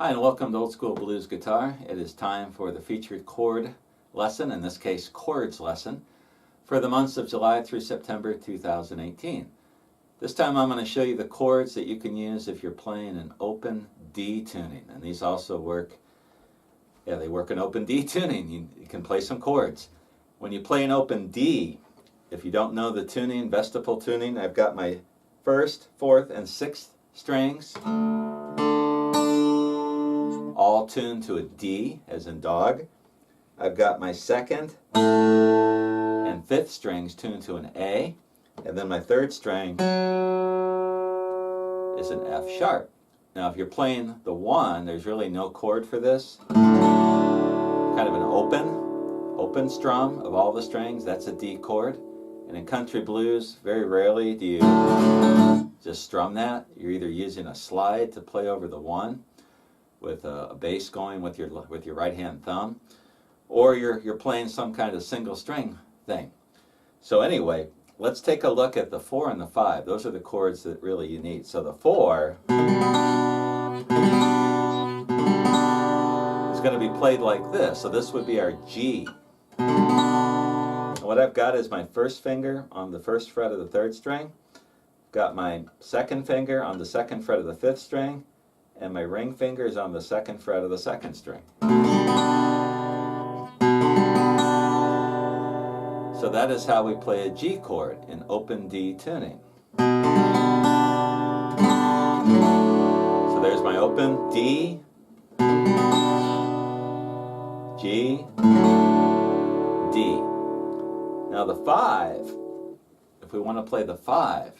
Hi, and welcome to Old School Blues Guitar. It is time for the featured chord lesson, in this case chords lesson, for the months of July through September 2018. This time I'm going to show you the chords that you can use if you're playing an open D tuning. And these also work, they work in open D tuning. You can play some chords. When you play an open D, if you don't know the tuning, vestibule tuning, I've got my first, fourth, and sixth strings all tuned to a D, as in dog. I've got my second and fifth strings tuned to an A, and then my third string is an F sharp. Now if you're playing the one, there's really no chord for this. Kind of an open strum of all the strings, that's a D chord. And in country blues, very rarely do you just strum that. You're either using a slide to play over the one, with a bass going with your right hand thumb, or you're playing some kind of single string thing. So anyway, let's take a look at the 4 and the 5. Those are the chords that really you need. So the 4 is going to be played like this. So this would be our G. And what I've got is my first finger on the first fret of the third string, got my second finger on the second fret of the fifth string, and my ring finger is on the second fret of the second string. So that is how we play a G chord in open D tuning. So there's my open D, G, D. Now the 5, if we want to play the 5,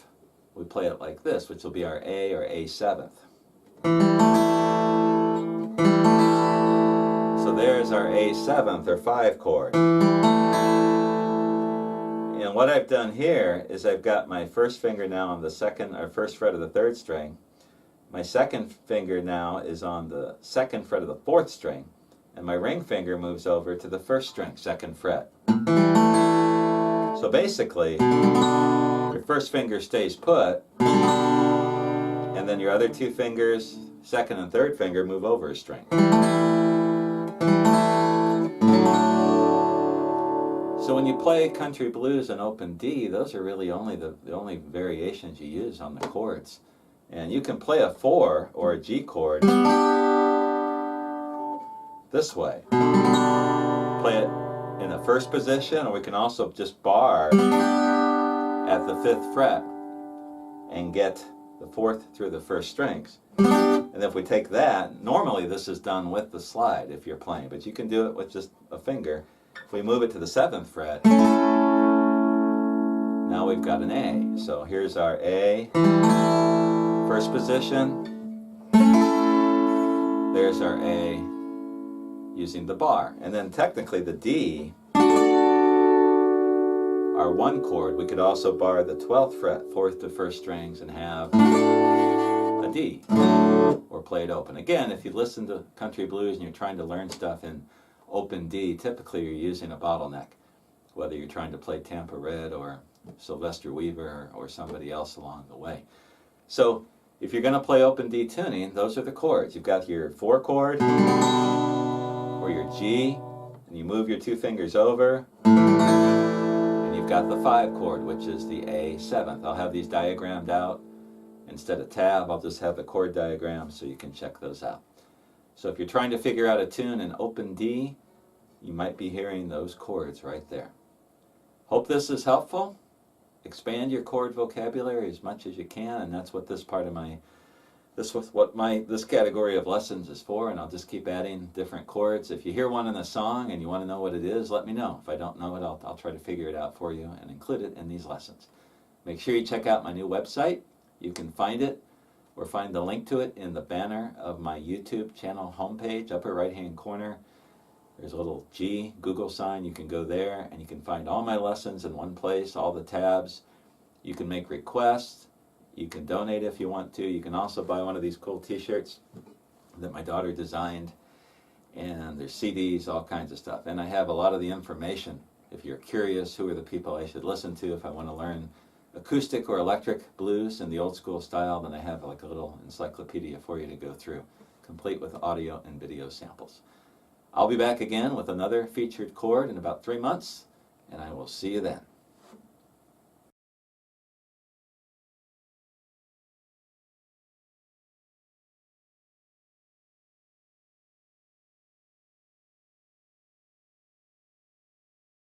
we play it like this, which will be our A or A7th. So there's our A7th or 5 chord. And what I've done here is I've got my first finger now on the second or first fret of the third string. My second finger now is on the second fret of the fourth string, and my ring finger moves over to the first string, second fret. So basically, your first finger stays put, and then your other two fingers, second and third finger, move over a string. So when you play country blues and open D, those are really only the only variations you use on the chords. And you can play a 4 or a G chord this way. Play it in the first position, or we can also just bar at the 5th fret and get the 4th through the first strings. And if we take that, normally this is done with the slide if you're playing, but you can do it with just a finger. If we move it to the 7th fret, now we've got an A. So here's our A, first position. There's our A using the bar. And then technically the D, our 1 chord, we could also bar the 12th fret, 4th to 1st strings, and have a D, or play it open. Again, if you listen to country blues and you're trying to learn stuff in open D, typically you're using a bottleneck, whether you're trying to play Tampa Red or Sylvester Weaver or somebody else along the way. So if you're going to play open D tuning, those are the chords. You've got your 4 chord, or your G, and you move your 2 fingers over, and you've got the 5 chord, which is the A7th. I'll have these diagrammed out. Instead of tab, I'll just have the chord diagram so you can check those out. So if you're trying to figure out a tune in open D, you might be hearing those chords right there. Hope this is helpful. Expand your chord vocabulary as much as you can, and that's what this part of this category of lessons is for, and I'll just keep adding different chords. If you hear one in a song and you want to know what it is, let me know. If I don't know it, I'll try to figure it out for you and include it in these lessons. Make sure you check out my new website. You can find it or find the link to it in the banner of my YouTube channel homepage, upper right hand corner. There's a little G Google sign. You can go there and you can find all my lessons in one place, all the tabs. You can make requests. You can donate if you want to. You can also buy one of these cool t-shirts that my daughter designed. And there's CDs, all kinds of stuff. And I have a lot of the information. If you're curious, who are the people I should listen to if I want to learn acoustic or electric blues in the old school style, then I have like a little encyclopedia for you to go through. complete with audio and video samples. I'll be back again with another featured chord in about 3 months, and I will see you then.